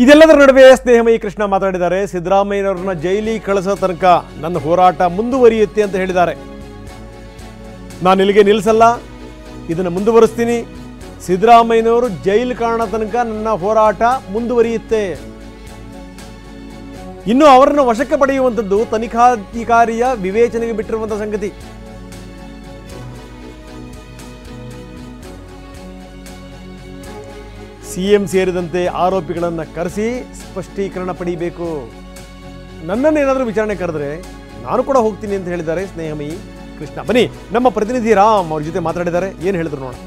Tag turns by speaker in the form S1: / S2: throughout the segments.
S1: ಇದೆಲ್ಲದರ ನಡುವೆ ಸ್ನೇಹಮಯಿ ಕೃಷ್ಣ ಮಾತಾಡಿದ್ದಾರೆ. ಸಿದ್ದರಾಮಯ್ಯನವರನ್ನ ಜೈಲಿಗೆ ಕಳಿಸೋ ತನಕ ನನ್ನ ಹೋರಾಟ ಮುಂದುವರಿಯುತ್ತೆ ಅಂತ ಹೇಳಿದ್ದಾರೆ. ನಾನು ಇಲ್ಲಿಗೆ ನಿಲ್ಲಿಸಲ್ಲ, ಇದನ್ನು ಮುಂದುವರಿಸ್ತೀನಿ. ಸಿದ್ದರಾಮಯ್ಯನವರು ಜೈಲು ಕಾಣೋ ತನಕ ನನ್ನ ಹೋರಾಟ ಮುಂದುವರಿಯುತ್ತೆ. ಇನ್ನು ಅವರನ್ನು ವಶಕ್ಕೆ ಪಡೆಯುವಂಥದ್ದು ತನಿಖಾಧಿಕಾರಿಯ ವಿವೇಚನೆಗೆ ಬಿಟ್ಟಿರುವಂಥ ಸಂಗತಿ. ಸಿಎಂ ಸೇರಿದಂತೆ ಆರೋಪಿಗಳನ್ನು ಕರೆಸಿ ಸ್ಪಷ್ಟೀಕರಣ ಪಡೆಯಬೇಕು. ನನ್ನನ್ನು ಏನಾದರೂ ವಿಚಾರಣೆ ಕರೆದ್ರೆ ನಾನು ಕೂಡ ಹೋಗ್ತೀನಿ ಅಂತ ಹೇಳಿದ್ದಾರೆ ಸ್ನೇಹಮಯಿ ಕೃಷ್ಣ. ಬನ್ನಿ, ನಮ್ಮ ಪ್ರತಿನಿಧಿ ರಾಮ್ ಅವ್ರ ಜೊತೆ ಮಾತಾಡಿದ್ದಾರೆ. ಏನು ಹೇಳಿದ್ರು ನೋಡೋಣ.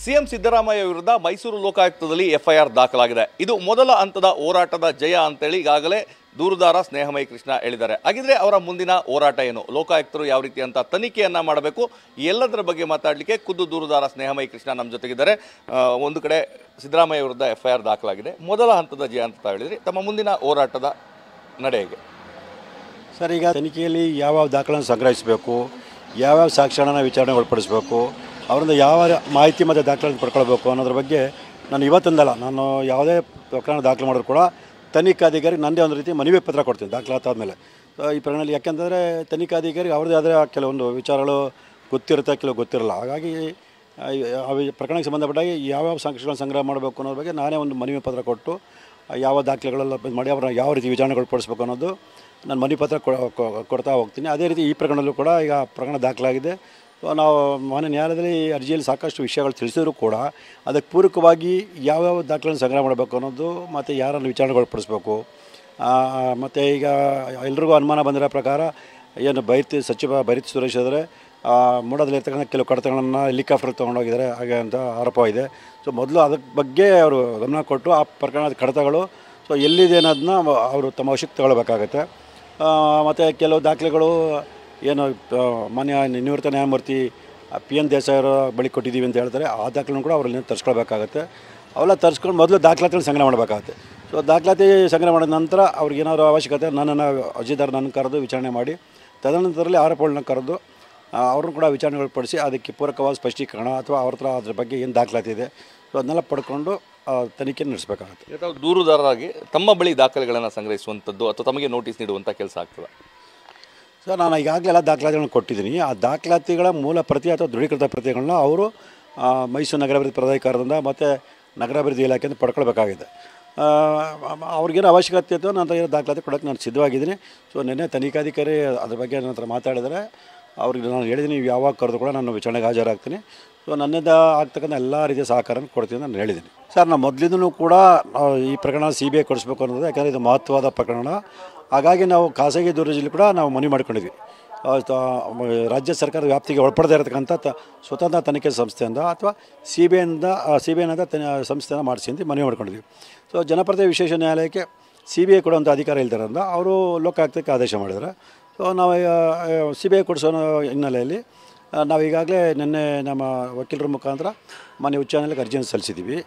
S2: ಸಿಎಂ ಸಿದ್ದರಾಮಯ್ಯ ವಿರುದ್ಧ ಮೈಸೂರು ಲೋಕಾಯುಕ್ತದಲ್ಲಿ ಎಫ್ಐಆರ್ ದಾಖಲಾಗಿದೆ. ಇದು ಮೊದಲ ಹಂತದ ಹೋರಾಟದ ಜಯ ಅಂತೇಳಿ ಈಗಾಗಲೇ ದೂರುದಾರ ಸ್ನೇಹಮಯಿ ಕೃಷ್ಣ ಹೇಳಿದ್ದಾರೆ. ಹಾಗಿದ್ರೆ ಅವರ ಮುಂದಿನ ಹೋರಾಟ ಏನು, ಲೋಕಾಯುಕ್ತರು ಯಾವ ರೀತಿ ಅಂತ ತನಿಖೆಯನ್ನ ಮಾಡಬೇಕು, ಎಲ್ಲದರ ಬಗ್ಗೆ ಮಾತಾಡಲಿಕ್ಕೆ ಖುದ್ದು ದೂರುದಾರ ಸ್ನೇಹಮಯಿ ಕೃಷ್ಣ ನಮ್ಮ ಜೊತೆಗಿದ್ದಾರೆ. ಒಂದು ಕಡೆ ಸಿದ್ದರಾಮಯ್ಯ ವಿರುದ್ಧ ಎಫ್ಐಆರ್ ದಾಖಲಾಗಿದೆ, ಮೊದಲ ಹಂತದ ಜಯ ಅಂತ ಹೇಳಿದ್ರಿ. ತಮ್ಮ ಮುಂದಿನ ಹೋರಾಟದ ನಡೆ ಹೇಗೆ
S3: ಸರ್? ಈಗ ತನಿಖೆಯಲ್ಲಿ ಯಾವ ದಾಖಲೆಯನ್ನು ಸಂಗ್ರಹಿಸಬೇಕು, ಯಾವ್ಯಾವ ಸಾಕ್ಷ್ಯಗಳನ್ನು ವಿಚಾರಣೆ ಒಳಪಡಿಸಬೇಕು, ಅವರಿಂದ ಯಾವ ಮಾಹಿತಿ ಮತ್ತು ದಾಖಲೆಗಳನ್ನು ಪಡ್ಕೊಳ್ಬೇಕು ಅನ್ನೋದ್ರ ಬಗ್ಗೆ ನಾನು ಇವತ್ತೊಂದಲ್ಲ, ನಾನು ಯಾವುದೇ ಪ್ರಕರಣ ದಾಖಲೆ ಮಾಡಿದ್ರು ಕೂಡ ತನಿಖಾಧಿಕಾರಿಗೆ ನನ್ನದೇ ಒಂದು ರೀತಿ ಮನವಿ ಪತ್ರ ಕೊಡ್ತೀನಿ ದಾಖಲಾತಾದಮೇಲೆ. ಈ ಪ್ರಕರಣದಲ್ಲಿ ಯಾಕೆಂತಂದರೆ ತನಿಖಾಧಿಕಾರಿಗೆ ಅವ್ರದ್ದೇ ಆದರೆ ಕೆಲವೊಂದು ವಿಚಾರಗಳು ಗೊತ್ತಿರುತ್ತೆ, ಕೆಲವು ಗೊತ್ತಿರಲ್ಲ. ಹಾಗಾಗಿ ಪ್ರಕರಣಕ್ಕೆ ಸಂಬಂಧಪಟ್ಟಾಗಿ ಯಾವ್ಯಾವ ಸಾಕ್ಷ್ಯಗಳನ್ನು ಸಂಗ್ರಹ ಮಾಡಬೇಕು ಅನ್ನೋದ್ರ ಬಗ್ಗೆ ನಾನೇ ಒಂದು ಮನವಿ ಪತ್ರ ಕೊಟ್ಟು ಯಾವ ದಾಖಲೆಗಳೆಲ್ಲ ಮಾಡಿ ಅವ್ರನ್ನ ಯಾವ ರೀತಿ ವಿಚಾರಣೆಗೊಳಪಡಿಸ್ಬೇಕು ಅನ್ನೋದು ನಾನು ಮನವಿ ಪತ್ರ ಕೊಡ್ತಾ ಹೋಗ್ತೀನಿ. ಅದೇ ರೀತಿ ಈ ಪ್ರಕರಣದಲ್ಲೂ ಕೂಡ ಈಗ ಪ್ರಕರಣ ದಾಖಲಾಗಿದೆ. ನಾವು ಮಾನ್ಯ ನ್ಯಾಯಾಲಯದಲ್ಲಿ ಅರ್ಜಿಯಲ್ಲಿ ಸಾಕಷ್ಟು ವಿಷಯಗಳು ತಿಳಿಸಿದ್ರು ಕೂಡ ಅದಕ್ಕೆ ಪೂರಕವಾಗಿ ಯಾವ್ಯಾವ ದಾಖಲೆಗಳನ್ನು ಸಂಗ್ರಹ ಮಾಡಬೇಕು ಅನ್ನೋದು, ಮತ್ತು ಯಾರನ್ನು ವಿಚಾರಣೆಗೊಳಪಡಿಸ್ಬೇಕು, ಮತ್ತು ಈಗ ಎಲ್ರಿಗೂ ಅನುಮಾನ ಬಂದಿರೋ ಪ್ರಕಾರ ಏನು ಸಚಿವ ಬೈರತಿ ಸುರೇಶ್ ಆದರೆ ಮೂಡದಲ್ಲಿರ್ತಕ್ಕಂಥ ಕೆಲವು ಕಡತಗಳನ್ನು ಹೆಲಿಕಾಪ್ಟರ್ ತೊಗೊಂಡೋಗಿದ್ದಾರೆ ಹಾಗೆ ಅಂತ ಆರೋಪ ಇದೆ. ಸೊ ಮೊದಲು ಅದಕ್ಕೆ ಬಗ್ಗೆ ಅವರು ಗಮನ ಕೊಟ್ಟು ಆ ಪ್ರಕರಣದ ಕಡತಗಳು ಎಲ್ಲಿದೆ ಅನ್ನೋದನ್ನ ಅವರು ತಮ್ಮ ವಶಕ್ಕೆ ತಗೊಳ್ಬೇಕಾಗತ್ತೆ. ಮತ್ತು ಕೆಲವು ದಾಖಲೆಗಳು ಏನು ಮಾನ್ಯ ನಿವೃತ್ತ ನ್ಯಾಯಮೂರ್ತಿ PN ದೇಸಾಯಿ ಅವರ ಬಳಿ ಕೊಟ್ಟಿದ್ದೀವಿ ಅಂತ ಹೇಳ್ತಾರೆ, ಆ ದಾಖಲೆನೂ ಕೂಡ ಅವರಲ್ಲಿ ತರಿಸ್ಕೊಳ್ಬೇಕಾಗತ್ತೆ. ಅವೆಲ್ಲ ತರಿಸ್ಕೊಂಡು ಮೊದಲು ದಾಖಲಾತಿಗಳನ್ನ ಸಂಗ್ರಹ ಮಾಡಬೇಕಾಗತ್ತೆ. ಸೊ ದಾಖಲಾತಿ ಸಂಗ್ರಹ ಮಾಡಿದ ನಂತರ ಅವ್ರಿಗೆ ಏನಾದರೂ ಅವಶ್ಯಕತೆ ನನ್ನನ್ನು ಅರ್ಜಿದಾರ ನನ್ನ ಕರೆದು ವಿಚಾರಣೆ ಮಾಡಿ, ತದನಂತರದಲ್ಲಿ ಆರೋಪಗಳನ್ನ ಕರೆದು ಅವ್ರನ್ನ ಕೂಡ ವಿಚಾರಣೆಗೊಳಪಡಿಸಿ ಅದಕ್ಕೆ ಪೂರಕವಾದ ಸ್ಪಷ್ಟೀಕರಣ ಅಥವಾ ಅವ್ರ ಹತ್ರ ಅದ್ರ ಬಗ್ಗೆ ಏನು ದಾಖಲಾತಿ ಇದೆ ಸೊ ಅದನ್ನೆಲ್ಲ ಪಡ್ಕೊಂಡು ತನಿಖೆ ನಡೆಸಬೇಕಾಗುತ್ತೆ.
S2: ದೂರುದಾರರಾಗಿ ತಮ್ಮ ಬಳಿ ದಾಖಲೆಗಳನ್ನು ಸಂಗ್ರಹಿಸುವಂಥದ್ದು ಅಥವಾ ತಮಗೆ ನೋಟಿಸ್ ನೀಡುವಂಥ ಕೆಲಸ ಆಗ್ತದೆ
S3: ಸರ್? ನಾನು ಈಗಾಗಲೇ ಎಲ್ಲ ದಾಖಲಾತಿಗಳನ್ನು ಕೊಟ್ಟಿದ್ದೀನಿ. ಆ ದಾಖಲಾತಿಗಳ ಮೂಲ ಪ್ರತಿ ಅಥವಾ ದೃಢೀಕೃತ ಪ್ರತಿಗಳನ್ನ ಅವರು ಮೈಸೂರು ನಗರಾಭಿವೃದ್ಧಿ ಪ್ರಾಧಿಕಾರದಿಂದ ಮತ್ತು ನಗರಾಭಿವೃದ್ಧಿ ಇಲಾಖೆಯಿಂದ ಪಡ್ಕೊಳ್ಬೇಕಾಗಿದೆ. ಅವ್ರಿಗೇನು ಅವಶ್ಯಕತೆ ಇತ್ತು ನನ್ನ ದಾಖಲಾತಿ ಕೊಡೋಕ್ಕೆ ನಾನು ಸಿದ್ಧವಾಗಿದ್ದೀನಿ. ಸೊ ನಿನ್ನೆ ತನಿಖಾಧಿಕಾರಿ ಅದ್ರ ಬಗ್ಗೆ ನನ್ನ ಹತ್ರ ಮಾತಾಡಿದರೆ ಅವ್ರಿಗೆ ನಾನು ಹೇಳಿದ್ದೀನಿ, ನೀವು ಯಾವಾಗ ಕರೆದು ಕೂಡ ನಾನು ವಿಚಾರಣೆಗೆ ಹಾಜರಾಗ್ತೀನಿ. ಸೊ ನನ್ನಿಂದ ಆಗ್ತಕ್ಕಂಥ ಎಲ್ಲ ರೀತಿಯ ಸಹಕಾರನ ಕೊಡ್ತೀನಿ ನಾನು ಹೇಳಿದ್ದೀನಿ. ಸರ್, ನಾನು ಮೊದಲಿಂದನೂ ಕೂಡ ಈ ಪ್ರಕರಣ CBI ಕೊಡಿಸ್ಬೇಕು ಅನ್ನೋದು, ಯಾಕಂದರೆ ಇದು ಮಹತ್ವದ ಪ್ರಕರಣ. ಹಾಗಾಗಿ ನಾವು ಖಾಸಗಿ ದೂರದಲ್ಲಿ ಕೂಡ ನಾವು ಮನವಿ ಮಾಡ್ಕೊಂಡಿದ್ವಿ. ರಾಜ್ಯ ಸರ್ಕಾರದ ವ್ಯಾಪ್ತಿಗೆ ಒಳಪಡದೇ ಇರತಕ್ಕಂಥ ಸ್ವತಂತ್ರ ತನಿಖೆ ಸಂಸ್ಥೆಯಿಂದ ಅಥವಾ CBI ಸಂಸ್ಥೆಯನ್ನು ಮಾಡಿಸಿ ಅಂತ ಮನವಿ ಮಾಡ್ಕೊಂಡಿದ್ವಿ. ಸೊ ಜನಪ್ರತಿನಿಧಿ ವಿಶೇಷ ನ್ಯಾಯಾಲಯಕ್ಕೆ CBI ಕೊಡುವಂಥ ಅಧಿಕಾರ ಇಲ್ದಿರೋದ್ರಿಂದ ಅವರು ಲೋಕಾಯುಕ್ತಕ್ಕೆ ಆದೇಶ ಮಾಡಿದ್ದಾರೆ. ಸೊ ನಾವು CBI ಕೊಡಿಸೋ ಹಿನ್ನೆಲೆಯಲ್ಲಿ ನಾವು ಈಗಾಗಲೇ ನಿನ್ನೆ ನಮ್ಮ ವಕೀಲರ ಮುಖಾಂತರ ಮಾನ್ಯ ಉಚ್ಚ ನ್ಯಾಯಾಲಯಕ್ಕೆ ಅರ್ಜಿಯನ್ನು ಸಲ್ಲಿಸಿದ್ದೀವಿ.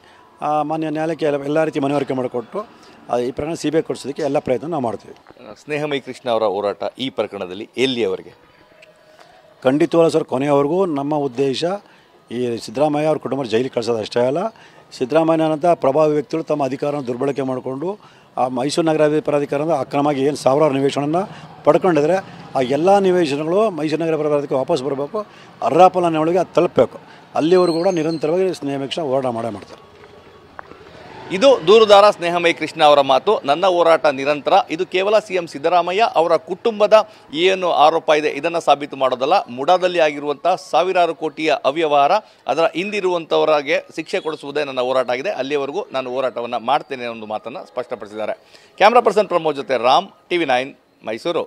S3: ಮಾನ್ಯ ನ್ಯಾಯಾಲಯಕ್ಕೆ ಎಲ್ಲ ರೀತಿ ಮನವರಿಕೆ ಮಾಡಿಕೊಟ್ಟು ಈ ಪ್ರಕರಣ CBI ಕೊಡಿಸೋದಕ್ಕೆ ಎಲ್ಲ ಪ್ರಯತ್ನ ನಾವು ಮಾಡ್ತೀವಿ.
S2: ಸ್ನೇಹಮಯಿ ಕೃಷ್ಣ ಅವರ ಹೋರಾಟ ಈ ಪ್ರಕರಣದಲ್ಲಿ ಎಲ್ಲಿಯವರೆಗೆ?
S3: ಖಂಡಿತವಾಗ್ಲೂ ಸರ್, ಕೊನೆಯವರೆಗೂ ನಮ್ಮ ಉದ್ದೇಶ ಈ ಸಿದ್ದರಾಮಯ್ಯ ಅವ್ರ ಕುಟುಂಬ ಜೈಲಿಗೆ ಕಳಿಸೋದು ಅಷ್ಟೇ ಅಲ್ಲ. ಸಿದ್ದರಾಮಯ್ಯನಂಥ ಪ್ರಭಾವಿ ವ್ಯಕ್ತಿಗಳು ತಮ್ಮ ಅಧಿಕಾರವನ್ನು ದುರ್ಬಳಕೆ ಮಾಡಿಕೊಂಡು ಆ ಮೈಸೂರು ನಗರಾಭಿವೃದ್ಧಿ ಪ್ರಾಧಿಕಾರದ ಅಕ್ರಮವಾಗಿ ಏನು ಸಾವಿರಾರು ನಿವೇಶನವನ್ನು ಪಡ್ಕೊಂಡಿದ್ರೆ ಆ ಎಲ್ಲ ನಿವೇಶನಗಳು ಮೈಸೂರು ನಗರ ಪ್ರಾಧಿಕಾರಕ್ಕೆ ವಾಪಸ್ ಬರಬೇಕು, ಅರ್ರಾಪಲನೆಯೊಳಗೆ ಅದು ತಲುಪಬೇಕು. ಅಲ್ಲಿವರೆಗೂ ಕೂಡ ನಿರಂತರವಾಗಿ ಸ್ನೇಹಮಯಿ ಕೃಷ್ಣ ಹೋರಾಟ ಮಾಡ್ತಾರೆ.
S2: ಇದು ದೂರುದಾರ ಸ್ನೇಹಮಯಿ ಕೃಷ್ಣ ಅವರ ಮಾತು. ನನ್ನ ಹೋರಾಟ ನಿರಂತರ. ಇದು ಕೇವಲ CM ಸಿದ್ದರಾಮಯ್ಯ ಅವರ ಕುಟುಂಬದ ಏನು ಆರೋಪ ಇದೆ ಇದನ್ನು ಸಾಬೀತು ಮಾಡೋದಲ್ಲ, ಮುಡಾದಲ್ಲಿ ಆಗಿರುವಂಥ ಸಾವಿರಾರು ಕೋಟಿಯ ಅವ್ಯವಹಾರ ಅದರ ಹಿಂದಿರುವಂಥವರಿಗೆ ಶಿಕ್ಷೆ ಕೊಡಿಸುವುದೇ ನನ್ನ ಹೋರಾಟ ಆಗಿದೆ. ಅಲ್ಲಿಯವರೆಗೂ ನಾನು ಹೋರಾಟವನ್ನು ಮಾಡ್ತೇನೆ ಅನ್ನೋ ಮಾತನ್ನು ಸ್ಪಷ್ಟಪಡಿಸಿದ್ದಾರೆ. ಕ್ಯಾಮ್ರಾ ಪರ್ಸನ್ ಪ್ರಮೋದ್ ಜೊತೆ ರಾಮ್, TV9 ಮೈಸೂರು.